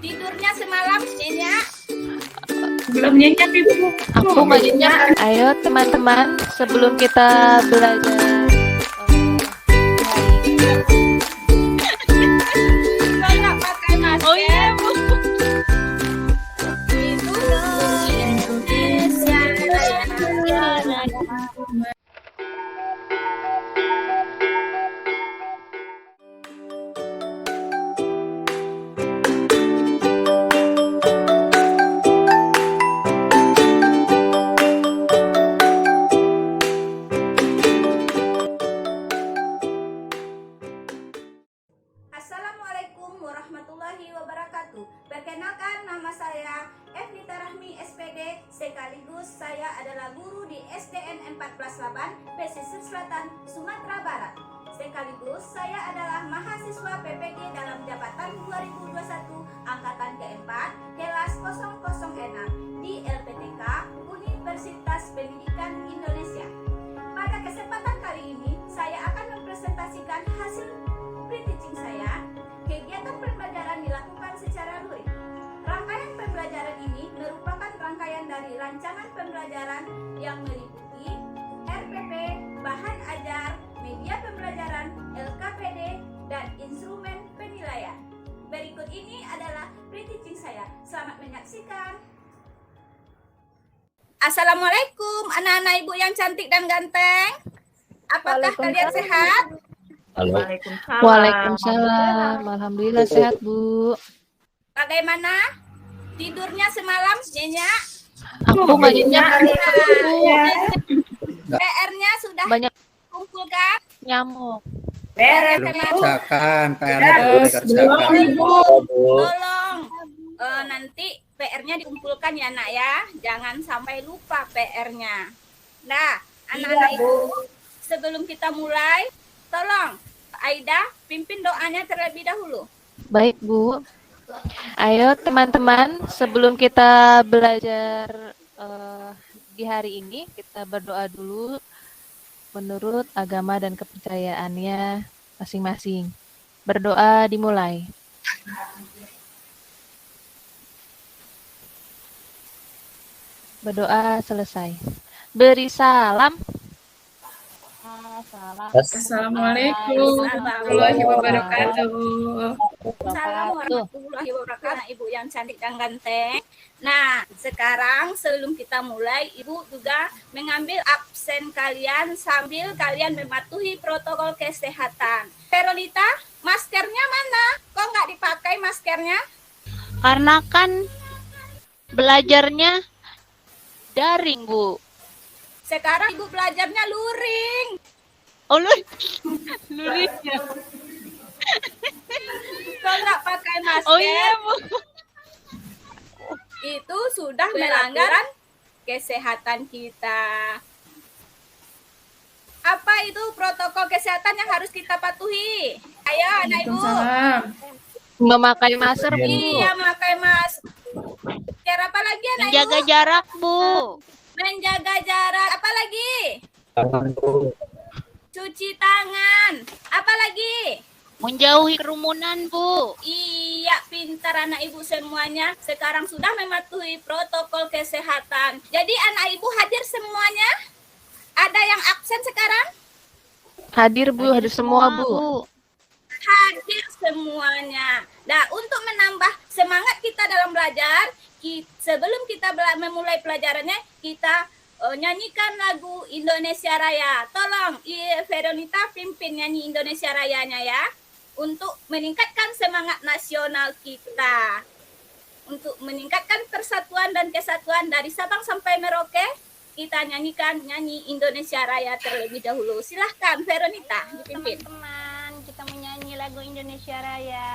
Tidurnya semalam nyenyak? Belum nyenyak ibu. Aku nggak nyenyak. Ayo teman-teman, sebelum kita belajar Nggak pakai masker. Oh iya Bu. Itu Indonesia Raya. Assalamualaikum warahmatullahi wabarakatuh. Perkenalkan, nama saya Evnita Rahmi SPD, sekaligus saya adalah guru di SDN 14 Pesisir Selatan, Sumatera Barat. Sekaligus saya adalah mahasiswa PPG dalam jabatan 2021 angkatan keempat kelas 006 di LPTK Universitas Pendidikan Indonesia. Pada kesempatan kali ini saya akan mempresentasikan hasil pre-teaching saya. Kegiatan pembelajaran dilakukan secara luring. Rangkaian pembelajaran ini merupakan rangkaian dari rancangan pembelajaran yang meliputi RPP, bahan ajar, media pembelajaran, LKPD, dan instrumen penilaian. Berikut ini adalah pre-teaching saya. Selamat menyaksikan. Assalamualaikum anak-anak ibu yang cantik dan ganteng. Apakah kalian sehat? Halo. Waalaikumsalam. Alhamdulillah sehat Bu. Bagaimana? Tidurnya semalam nyenyak? Aku nggak nyenyak. PR-nya sudah Banyak kumpulkan? nyamuk. Beres. Kerjakan, PR-nya belum dikerjakan. Tolong nanti PR-nya dikumpulkan ya nak ya. Jangan sampai lupa PR-nya. Nah, anak-anak ibu, sebelum kita mulai, tolong Aida pimpin doanya terlebih dahulu. Baik Bu. Ayo teman-teman, sebelum kita belajar di hari ini, kita berdoa dulu menurut agama dan kepercayaannya masing-masing. Berdoa dimulai. Berdoa selesai. Beri salam. Assalamualaikum warahmatullahi wabarakatuh. Assalamualaikum warahmatullahi wabarakatuh, ibu yang cantik dan ganteng. Nah, sekarang sebelum kita mulai, ibu juga mengambil absen kalian sambil kalian mematuhi protokol kesehatan. Veronita, maskernya mana? Kok nggak dipakai maskernya? Karena kan belajarnya daring, Bu. Sekarang ibu belajarnya luring. Oh, luring ya. Kok nggak pakai masker? Oh iya, Bu. Itu sudah melanggar kesehatan kita. Apa itu protokol kesehatan yang harus kita patuhi? Ayo anak ibu. Memakai masker Bu. Iya, memakai masker. Apa lagi anak Menjaga ibu? jarak, Bu. Menjaga jarak. Apa lagi? Cuci tangan. Apa lagi? Menjauhi kerumunan, Bu. Iya, pintar anak ibu semuanya. Sekarang sudah mematuhi protokol kesehatan. Jadi anak ibu hadir semuanya? Ada yang absen sekarang? Hadir Bu, hadir semua Bu. Hadir semuanya. Nah, untuk menambah semangat kita dalam belajar, sebelum kita memulai pelajarannya, kita nyanyikan lagu Indonesia Raya. Tolong Veronita pimpin nyanyi Indonesia Rayanya ya, untuk meningkatkan semangat nasional kita, untuk meningkatkan persatuan dan kesatuan dari Sabang sampai Merauke. Kita nyanyikan nyanyi Indonesia Raya terlebih dahulu. Silahkan Veronita dipimpin. Teman-teman, kita menyanyi lagu Indonesia Raya.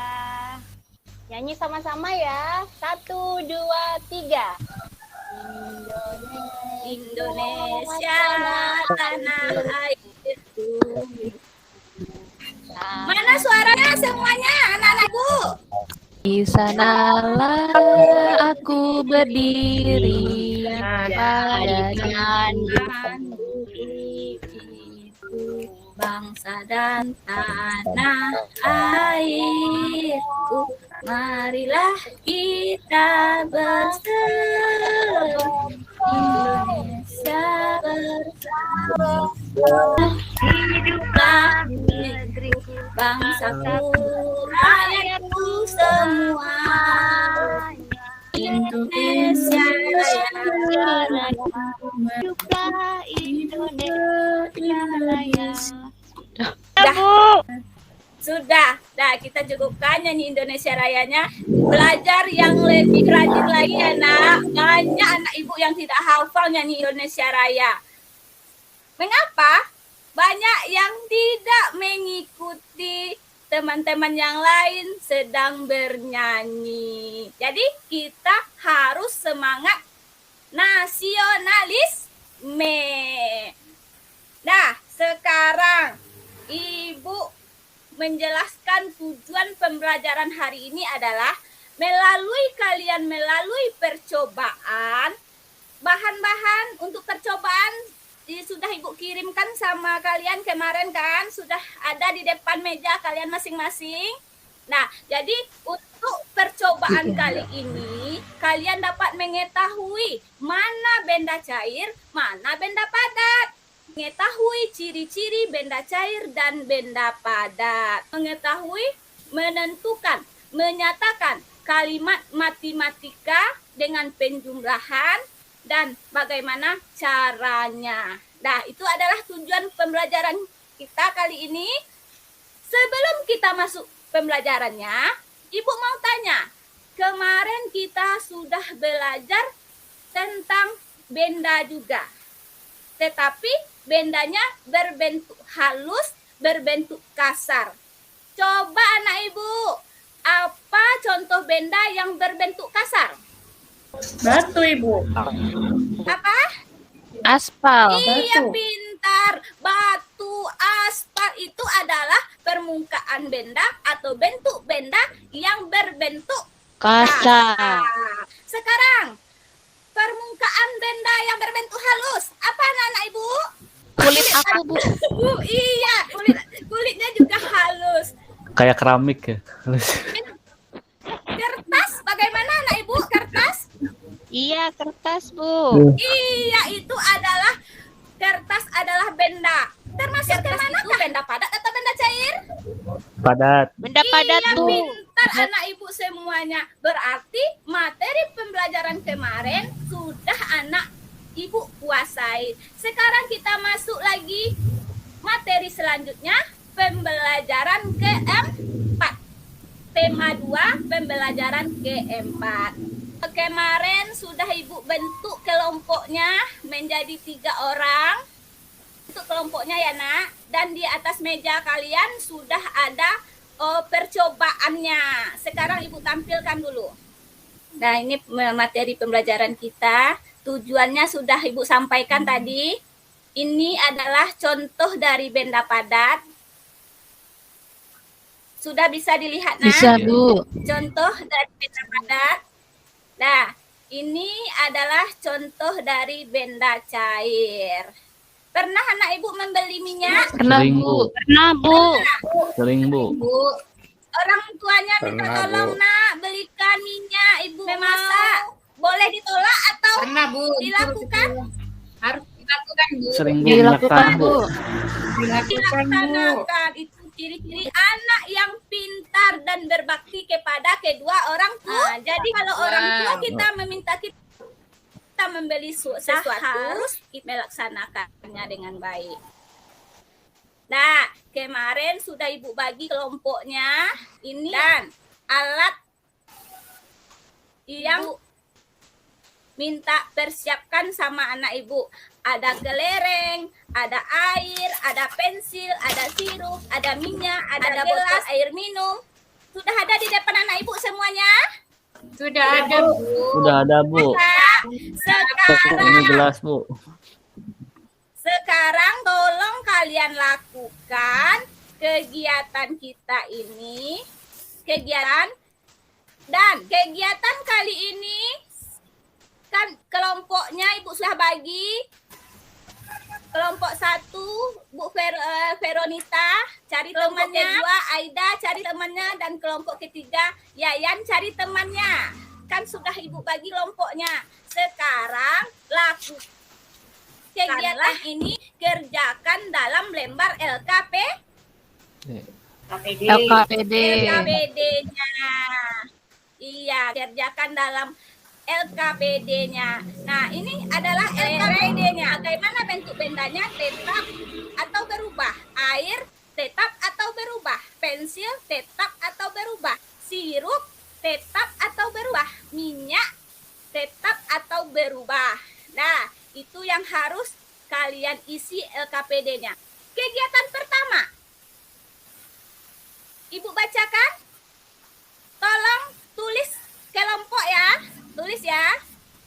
Nyanyi sama-sama ya. 1, 2, 3. Indonesia tanah airku. Mana suaranya semuanya anak-anakku? Di sanalah aku berdiri pada jangan bangsa dan tanah airku. Marilah kita bersama, Indonesia bersama. Hiduplah negeri bangsaku, rakyatku semua. Indonesia Raya, Hiduplah Indonesia Raya. Sudah, kita cukupkan nyanyi Indonesia Rayanya. Belajar yang lebih rajin lagi ya nak. Banyak anak ibu yang tidak hafal nyanyi Indonesia Raya. Mengapa? Banyak yang tidak mengikuti teman-teman yang lain sedang bernyanyi. Jadi kita harus semangat nasionalisme. Nah, sekarang Ibu menjelaskan tujuan pembelajaran hari ini adalah melalui percobaan, bahan-bahan untuk percobaan sudah Ibu kirimkan sama kalian kemarin kan, sudah ada di depan meja kalian masing-masing. Nah, jadi untuk percobaan kali ini kalian dapat mengetahui mana benda cair, mana benda padat. Mengetahui ciri-ciri benda cair dan benda padat. Mengetahui, menentukan, menyatakan kalimat matematika dengan penjumlahan dan bagaimana caranya. Nah, itu adalah tujuan pembelajaran kita kali ini. Sebelum kita masuk pembelajarannya, Ibu mau tanya, kemarin kita sudah belajar tentang benda juga. Tetapi bendanya berbentuk halus, berbentuk kasar. Coba anak ibu, apa contoh benda yang berbentuk kasar? Batu, Ibu. Apa? Aspal. Iya, Batu. pintar. Batu, aspal itu adalah permukaan benda atau bentuk benda yang berbentuk Kasar. Sekarang, permukaan benda yang berbentuk halus. Apa anak ibu? Kulit aku, Bu. Iya, kulitnya juga halus. Kayak keramik ya. Kertas, bagaimana anak ibu? Kertas? Iya, kertas, Bu. Iya, itu adalah kertas adalah benda. Termasuk kertas itu benda padat atau benda cair? Padat. Benda padat, Iya, Bu. pintar anak ibu semuanya. Berarti materi pembelajaran kemarin sudah anak ibu kuasai. Sekarang kita masuk lagi materi selanjutnya, pembelajaran keempat. Tema 2, pembelajaran keempat. Kemarin sudah ibu bentuk kelompoknya menjadi 3 orang. Untuk kelompoknya ya nak. Dan di atas meja kalian sudah ada percobaannya. Sekarang ibu tampilkan dulu. Nah, ini materi pembelajaran kita. Tujuannya sudah ibu sampaikan tadi. Ini adalah contoh dari benda padat. Sudah bisa dilihat nak? Bisa, Bu. Contoh dari benda padat. Nah, ini adalah contoh dari benda cair. Pernah anak ibu membeli minyak? Pernah, Sering, Bu. Bu. Pernah, Bu. Sering, Bu. Bu, orang tuanya minta Pernah, tolong Bu. nak belikan minyak, ibu memasak. Boleh ditolak atau Pernah, Bu. dilakukan? Harus dilakukan, Bu. Sering, Bu. Dilakukan, Minyak Bu. Dilakukan, Bu. Dilaksanakan. Itu ciri-ciri anak yang pintar dan berbakti kepada kedua orang tua. Jadi kalau orang tua kita meminta kita membeli sesuatu, harus kita melaksanakannya dengan baik. Nah, kemarin sudah ibu bagi kelompoknya ini dan alat yang minta persiapkan sama anak ibu. Ada kelereng, ada air, ada pensil, ada sirup, ada minyak, ada gelas air minum. Sudah ada di depan anak ibu semuanya? Sudah ada, Bu. Udah ada, Bu. Nah, Ini gelas, Bu. Sekarang tolong kalian lakukan kegiatan kita ini. Kegiatan kali ini kan kelompoknya ibu sudah bagi. Kelompok 1 Veronita cari temannya, kedua Aida cari temannya, dan kelompok ketiga Yayan cari temannya. Kan sudah Ibu bagi kelompoknya. Sekarang lakukan kegiatan ini, kerjakan dalam lembar LKPD. LKPD-nya. Iya, kerjakan dalam LKPD-nya. Nah, ini adalah LKPD-nya. Bagaimana bentuk bendanya? Tetap atau berubah. Air tetap atau berubah. Pensil tetap atau berubah. Sirup tetap atau berubah. Minyak tetap atau berubah. Nah, itu yang harus kalian isi LKPD-nya. Kegiatan pertama. Ibu bacakan. Tolong tulis kelompok ya. Tulis ya.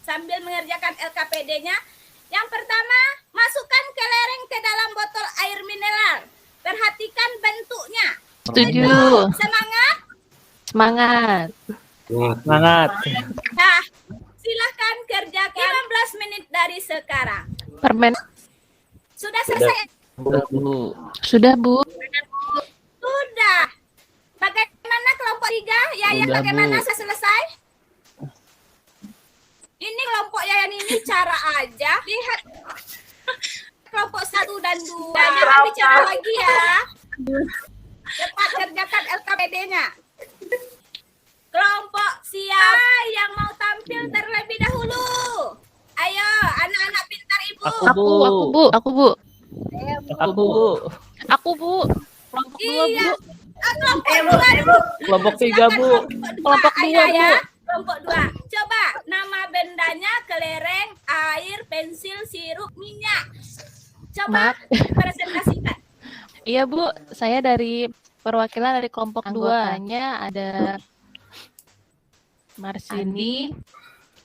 Sambil mengerjakan LKPD-nya. Yang pertama, masukkan kelereng ke dalam botol air mineral. Perhatikan bentuknya. Setuju. Semangat. Semangat. Semangat. Nah, silahkan kerjakan 15 menit dari sekarang. Permen. Sudah selesai? Udah, Bu. Sudah, Bu. Sudah. Bagaimana kelompok 3? Yayan, Sudah, bagaimana Bu. saya selesai? Ini kelompok Yayan ini cara aja. Lihat. Kelompok 1 dan 2. Jangan bicara lagi ya. Cepat kerjakan LKPD-nya. Kelompok siapa yang mau tampil terlebih dahulu? Ayo, anak-anak pintar Ibu. Aku, Aku, Bu. Aku, Bu. Aku, Bu. Aku, Bu. Kelompok 2, Bu. Kelompok 2 dulu. Kelompok 3, Bu. Kelompok Ayo, 2, Bu. ya. Kelompok 2. Coba nama bendanya kelereng, air, pensil, sirup, minyak. Coba Maaf. presentasikan. Iya, Bu. Saya dari perwakilan dari kelompok 2-nya ada Marsini,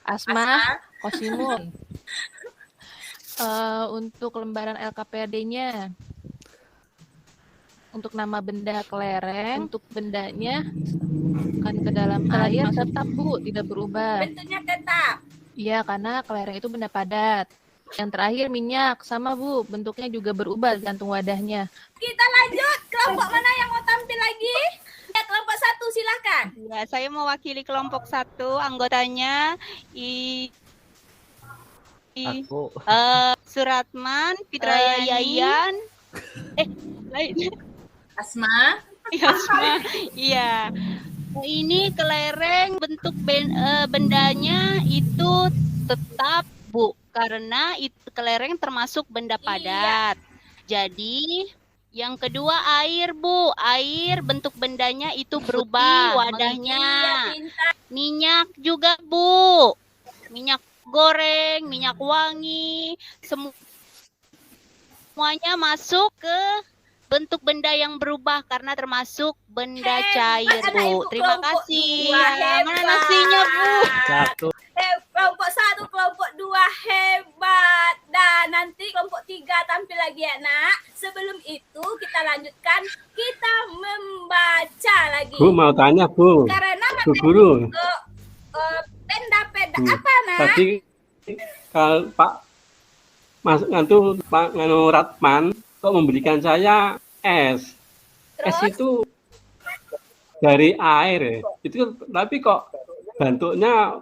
Asma, Kosimun. Untuk lembaran LKPD-nya, untuk nama benda kelereng, untuk bendanya kan ke dalam air tetap, Bu, tidak berubah. Bentuknya tetap. Iya, karena kelereng itu benda padat. Yang terakhir minyak, sama Bu, bentuknya juga berubah gantung wadahnya. Kita lanjut. Kelompok mana yang mau tampil lagi? Ya, kelompok 1 silakan. Ya, saya mewakili kelompok 1, anggotanya Aku. Suratman, Fitra Yayan. Lain. Asma. Asma. Iya. Ini kelereng bentuk bendanya itu tetap, Bu, karena itu kelereng termasuk benda padat. Jadi yang kedua air, Bu. Air bentuk bendanya itu berubah wadahnya. Iya, pintar. Minyak juga, Bu. Minyak goreng, minyak wangi, semuanya masuk ke bentuk benda yang berubah karena termasuk benda cair, Anak Bu. Ibu Terima kelompok kasih. dua, Ya, mana hebat. nasinya, Bu? Satu. Kelompok 1, kelompok 2 hebat. Dan nanti kelompok 3 tampil lagi ya, Nak. Sebelum itu kita lanjutkan, kita membaca lagi. Bu mau tanya Bu, Karena Bu Guru. Benda-benda Bu, apa, Nak? tadi kalau Pak Mas Ngantu Pak Nganu Ratman kok memberikan saya es. Es Terus? itu dari air ya. Itu tapi kok bentuknya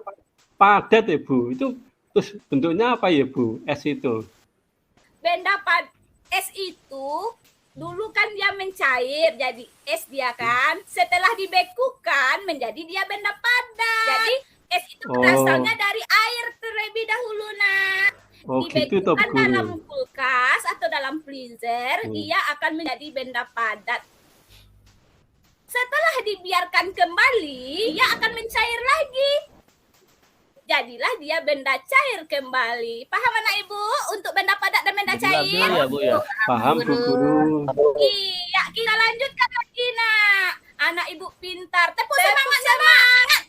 padat ya Bu. Itu terus bentuknya apa ya Bu? Es itu. Es itu dulu kan dia mencair jadi es dia kan. Setelah dibekukan menjadi dia benda padat. Jadi es itu berasalnya dari air terlebih dahulu, Nak. Oh gitu toh Dibekukan Bu Guru. dalam kulkas atau dalam freezer, ia akan menjadi benda padat. Setelah dibiarkan kembali, ia akan mencair lagi. Jadilah dia benda cair kembali. Paham anak Ibu untuk benda padat dan benda cair? Ya, Bu ya. Paham Bu Guru. Iya, kita lanjutkan lagi, Nak. Anak Ibu pintar. Tepuk semangat, semangat.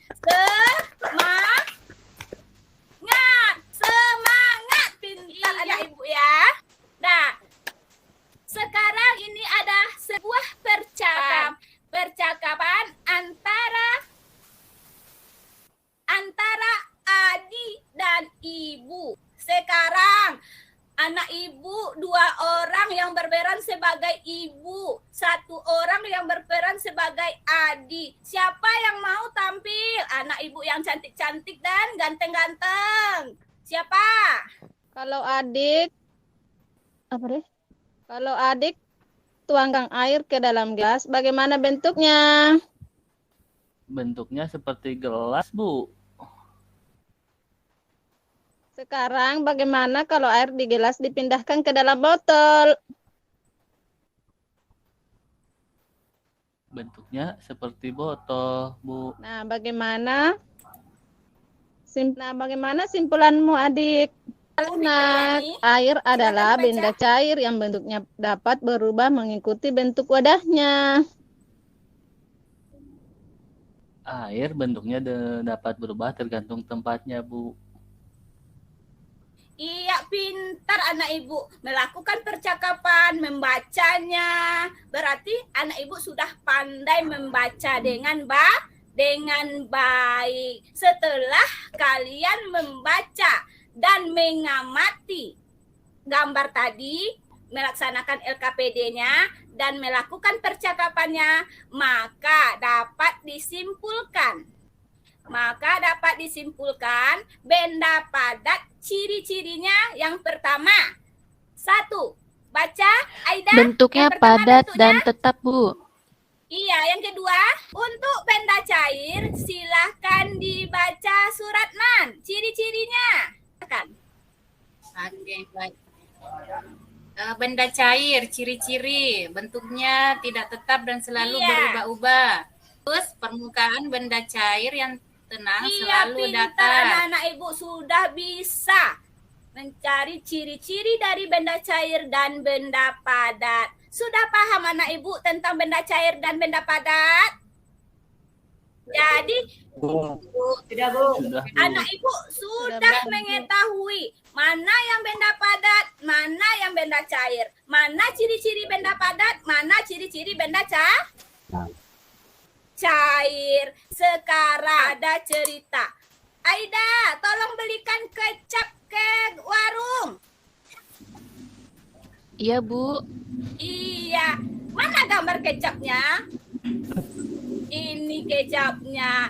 Semangat pintar anak Ibu ya. Nah, sekarang ini ada sebuah percakapan antara Adi dan Ibu. Sekarang Anak ibu 2 orang yang berperan sebagai ibu, 1 orang yang berperan sebagai adik. Siapa yang mau tampil? Anak ibu yang cantik-cantik dan ganteng-ganteng. Siapa? Kalau adik, apa deh? Kalau adik tuangkan air ke dalam gelas, bagaimana bentuknya? Bentuknya seperti gelas, Bu. Sekarang bagaimana kalau air di gelas dipindahkan ke dalam botol? Bentuknya seperti botol, Bu. Nah, bagaimana simpulanmu, adik? Nah, air adalah benda cair yang bentuknya dapat berubah mengikuti bentuk wadahnya. Air bentuknya dapat berubah tergantung tempatnya, Bu. Iya, pintar anak ibu. Melakukan percakapan, membacanya. Berarti anak ibu sudah pandai membaca dengan baik. Setelah kalian membaca dan mengamati gambar tadi, melaksanakan LKPD-nya dan melakukan percakapannya, maka dapat disimpulkan benda padat ciri-cirinya. Yang pertama, 1, baca Aida. Bentuknya Yang pertama padat bentuknya. dan tetap, Bu. Iya, yang kedua, untuk benda cair silahkan dibaca Suratman. Ciri-cirinya. Kan? Oke, baik. Benda cair, ciri-ciri, bentuknya tidak tetap dan selalu Iya. berubah-ubah. Terus permukaan benda cair yang tenang Iya, selalu pintar datar. anak-anak ibu sudah bisa mencari ciri-ciri dari benda cair dan benda padat. Sudah paham anak ibu tentang benda cair dan benda padat? Jadi Sudah, Bu. anak ibu sudah mengetahui mana yang benda padat, mana yang benda cair, mana ciri-ciri benda padat, mana ciri-ciri benda cair. Sekarang ada cerita. Aida, tolong belikan kecap ke warung. Iya, Bu. Iya. Mana gambar kecapnya? Ini kecapnya.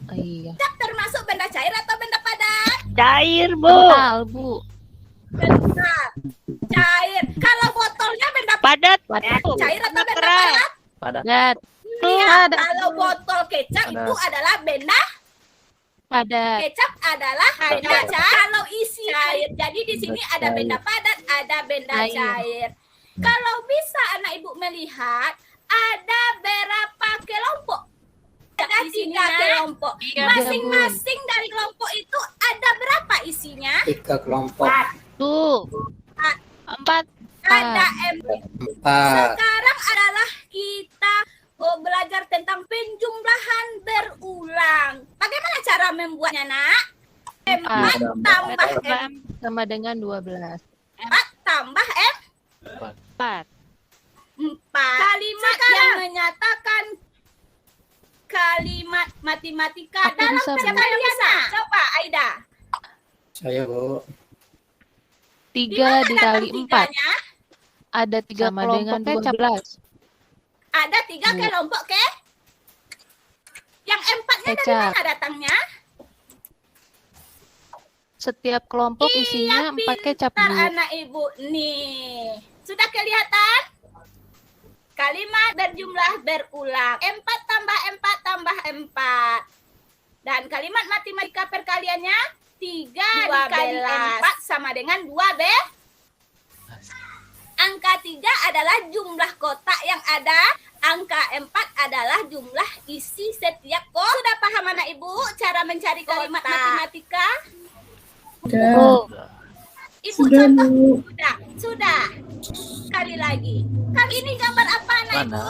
Iya. Kecap termasuk benda cair atau benda padat? Cair, Bu. Kental, Bu. Benda cair. Kalau botolnya benda Padat. cair atau benda Keras. padat? Padat. Iya, kalau botol kecap Padat. itu adalah benda, Padat. kecap adalah benda cair. Kalau isi cair, jadi di sini ada benda padat, ada benda Cair. cair. Kalau bisa anak ibu melihat, ada berapa kelompok? Ada 3 kelompok. Iya, Masing-masing dari kelompok itu ada berapa isinya? 3 kelompok. Tuh. 4. Ada 4. Sekarang adalah kita belajar tentang penjumlahan berulang. Bagaimana cara membuatnya, Nak? 4 tambah M, Sama dengan 12. 4 tambah M, 4. 4. Kalimat yang menyatakan kalimat matematika Aku dalam bisa, Bu. perkalian. Coba, Aida. Saya, Bu. 3 dikali 4. Tiganya? Ada 3 Sama dengan kelompok kecap. Ada 3 Bu. kelompok ke? Yang 4-nya dari Kecap. mana datangnya? Setiap kelompok isinya 4 kecap, Bu. Pintar anak ibu nih. Sudah kelihatan? Kalimat berjumlah berulang. 4 tambah 4 tambah 4. Dan kalimat matematika perkaliannya 3 dikali 4 sama dengan 12. Angka 3 adalah jumlah kotak yang ada. Angka 4 adalah jumlah isi setiap kotak. Sudah paham anak ibu cara mencari kalimat matematika? Ibu contoh sudah. Sekali lagi. Ini gambar apa anak Mana?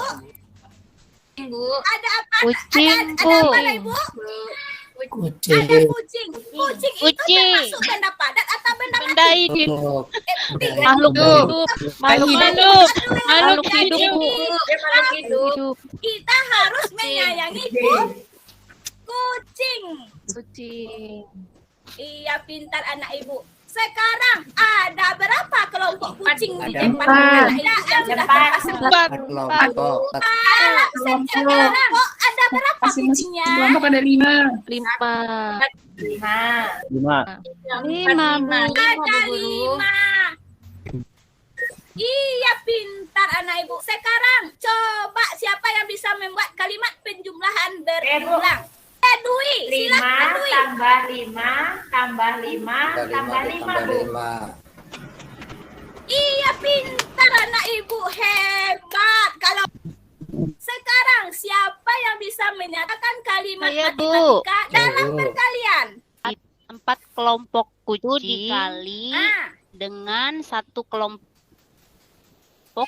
ibu? Bu. Ada apa? Kucing, ada Bu. apa anak ibu? Ada Kucing. kucing. Kucing itu Kucing. termasuk benda padat atau benda Benda mati? hidup. Makhluk hidup. Makhluk hidup. Makhluk hidup, Bu. Makhluk hidup. Hidup. Kita harus menyayangi kucing. Kucing. Iya, pintar anak ibu. Sekarang ada berapa kelompok kucing di Ada tempat empat. anak yang sudah Empat. terpasang? Kelompok. Sekarang ada berapa kucingnya? Kelompok ada 5. 5. 5. 5, Bu. Ada 5. Iya, pintar anak ibu. Sekarang coba siapa yang bisa membuat kalimat penjumlahan berulang? Dwi, silakan Dwi. tambah 5, tambah 5, tambah 5, Bu. 5. Iya, pintar anak ibu, hebat. Kalau sekarang siapa yang bisa menyatakan kalimat Saya, Bu. matematika dalam Saya, Bu. perkalian? 4 kelompok kucing dikali Ah, dengan 1 kelompok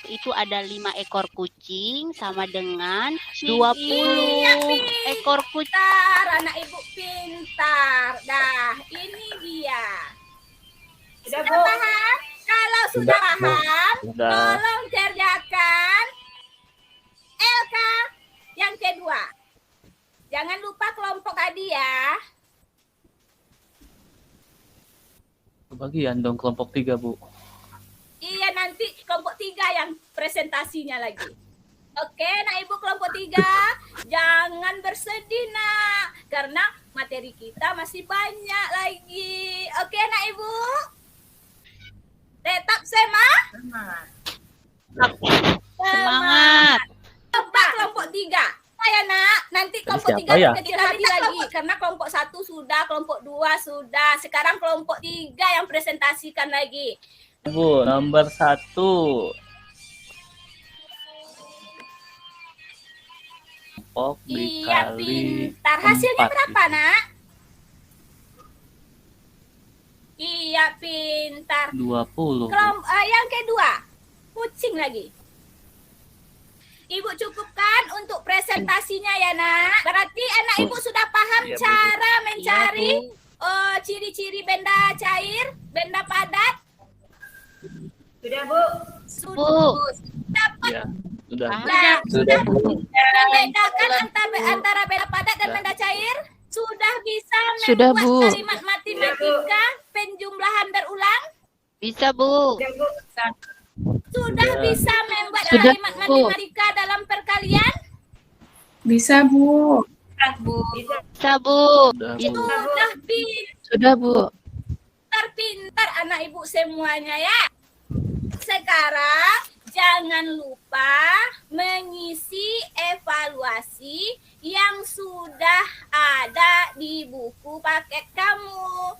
itu ada 5 ekor kucing sama dengan 20 ekor kucing. pintar anak ibu, pintar. Dah, ini dia. Sudah paham? Kalau sudah paham, Sudah. tolong kerjakan LK yang kedua. Jangan lupa kelompok tadi ya. Kebagian dong kelompok 3, Bu. Iya, nanti kelompok 3 yang presentasinya lagi. Oke, nak ibu kelompok 3, jangan bersedih nak, karena materi kita masih banyak lagi. Oke, nak ibu, tetap semangat. Semangat. Coba kelompok 3. Saya nak, nanti kelompok Siapa 3 ya? berkecil hati lagi, karena kelompok 1 sudah, kelompok 2 sudah. Sekarang kelompok 3 yang presentasikan lagi. Bu, nomor 1. Kelompok Iya, dikali pintar. Hasilnya 4 berapa, itu. nak? Iya, pintar. 20. Bu. Yang kedua, kucing lagi. Ibu cukupkan untuk presentasinya ya, nak. Berarti anak ibu sudah paham Iya, Bu. cara mencari Iya, ciri-ciri benda cair, benda padat. Sudah, Bu. Bu. Dapat Ya, sudah. Bu. sudah membedakan antara benda padat dan benda cair. Sudah bisa Sudah, membuat Bu. kalimat matematika penjumlahan berulang. Bisa, Bu. Sudah Sudah. bisa membuat Sudah, kalimat Bu. matematika dalam perkalian. Bisa, Bu. Bisa, Bu. Sudah, Bu. Sudah Sudah, Bu. pintar anak ibu semuanya ya. Sekarang jangan lupa mengisi evaluasi yang sudah ada di buku paket kamu.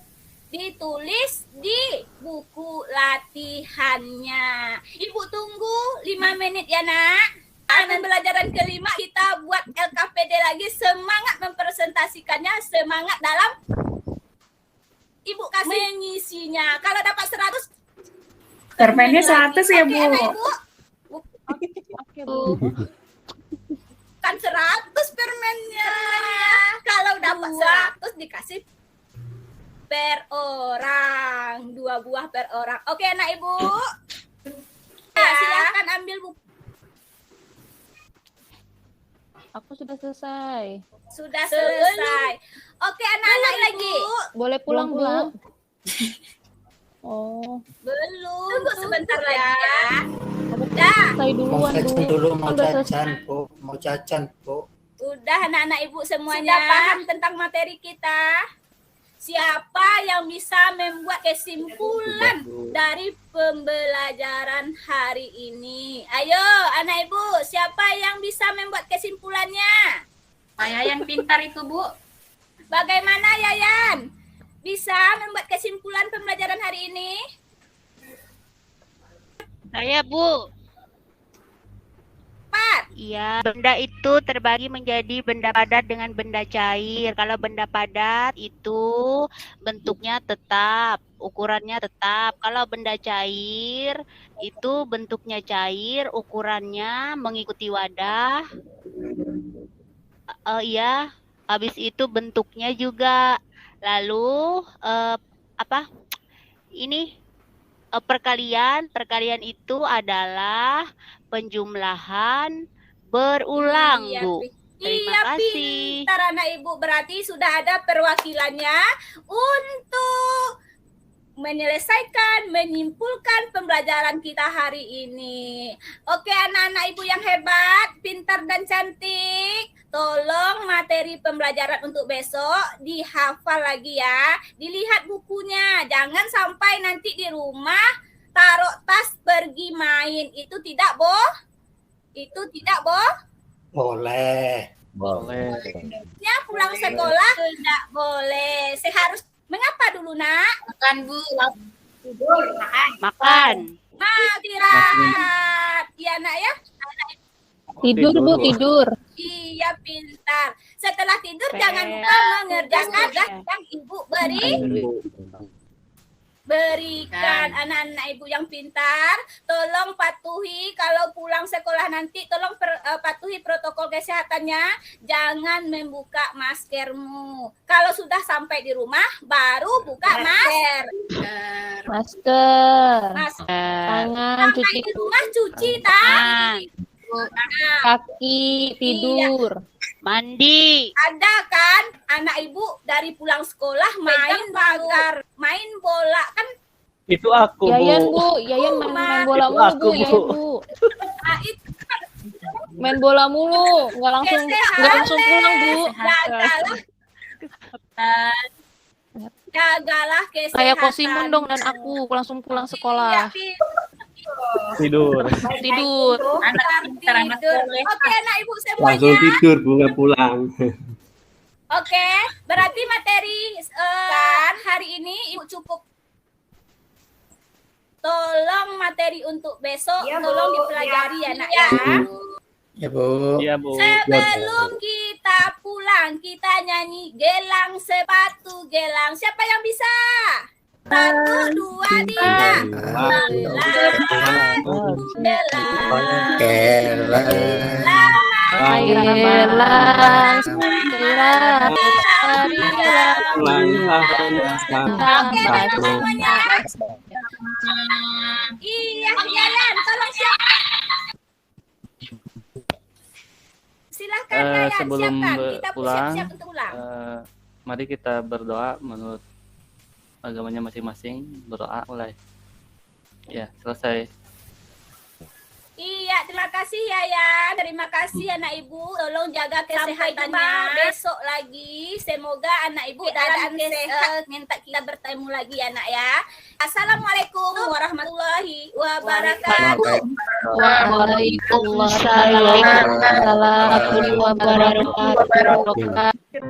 Ditulis di buku latihannya. Ibu tunggu 5 menit ya, nak. Dan pembelajaran kelima kita buat LKPD lagi. Semangat mempresentasikannya, semangat dalam ibu kasih mengisinya. Kalau dapat 100, Cerpennya 100 ya, Oke, Bu. anak ibu. Oke, Bu. Kan 100 permennya. Kalau dapat 100 dikasih per orang. 2 buah per orang. Oke, anak ibu. Ya, silakan ambil buku. Aku sudah selesai. Sudah selesai. Oke, anak-anak lagi. Boleh pulang, Bu? Pulang. Oh, Belum. Tunggu sebentar lagi ya. Udah. selesai Mau duluan, jajan Bu. dulu, mau Udah jajan, Bu. Mau jajan, Bu. Udah anak-anak ibu semuanya sudah paham tentang materi kita. Siapa yang bisa membuat kesimpulan dari pembelajaran hari ini? Ayo anak ibu, siapa yang bisa membuat kesimpulannya? Saya yang pintar itu, Bu. Bagaimana Yayan? Bisa membuat kesimpulan pembelajaran hari ini? Saya, Bu. 4. Iya, benda itu terbagi menjadi benda padat dengan benda cair. Kalau benda padat itu bentuknya tetap, ukurannya tetap. Kalau benda cair itu bentuknya cair, ukurannya mengikuti wadah. Iya, habis itu bentuknya juga. Lalu apa? Ini perkalian itu adalah penjumlahan berulang, Iya, Bu. Terima Iya, kasih. pintar anak ibu. Berarti sudah ada perwakilannya untuk menyelesaikan, menyimpulkan pembelajaran kita hari ini. Oke, anak-anak ibu yang hebat, pintar dan cantik, tolong materi pembelajaran untuk besok dihafal lagi ya. Dilihat bukunya, jangan sampai nanti di rumah taruh tas pergi main. Itu tidak Boleh. Boleh. Ya, pulang sekolah tidak boleh. Seharus mengapa dulu, Nak? Makan Bu. Makan. Istirahat. Iya, Nak ya? Tidur Bu, tidur. Iya, pintar. Setelah tidur Pe- jangan lupa mengerjakan yang Ibu berikan. Anak-anak Ibu yang pintar, tolong patuhi kalau pulang sekolah nanti, tolong patuhi protokol kesehatannya. Jangan membuka maskermu. Kalau sudah sampai di rumah, baru buka masker. Masker. Masker. Tangan, cuci Sampai di rumah cuci tangan. kaki, tidur. Mandi. Ada kan anak ibu dari pulang sekolah main main bola kan? Itu aku, Yayan Bu. Bu, Yayan main bola Itu mulu aku, Bu, Bu. Yayan Bu. Nah, itu Main bola mulu, nggak langsung pulang Bu. jagalah kesehatan. Kayak Kosimun dong dan aku langsung pulang Iya, sekolah. Tidur. Tidur. Anak pintar, anak soleh. Oke, anak ibu Langsung semuanya. tidur bunga pulang. Oke, berarti materi kan hari ini ibu cukup. Tolong materi untuk besok, tolong dipelajari ya nak ya. Ya, Bu. Iya, Bu. Sebelum kita pulang, kita nyanyi gelang sepatu gelang. Siapa yang bisa? 1, 2, 3. Gelang, semuanya. Iya, Yayan, tolong siapa? Silahkan Yayan, sebelum siapkan. Kita pulang, siap-siap untuk pulang. mari kita berdoa menurut agamanya masing-masing. Berdoa mulai. Ya, selesai. Iya, terima kasih Yayan. Terima kasih anak ibu. Tolong jaga kesehatannya. Besok lagi. Semoga anak ibu dalam sehat. Minta kita bertemu lagi ya nak ya. Assalamualaikum warahmatullahi wabarakatuh. Waalaikumsalam warahmatullahi wabarakatuh.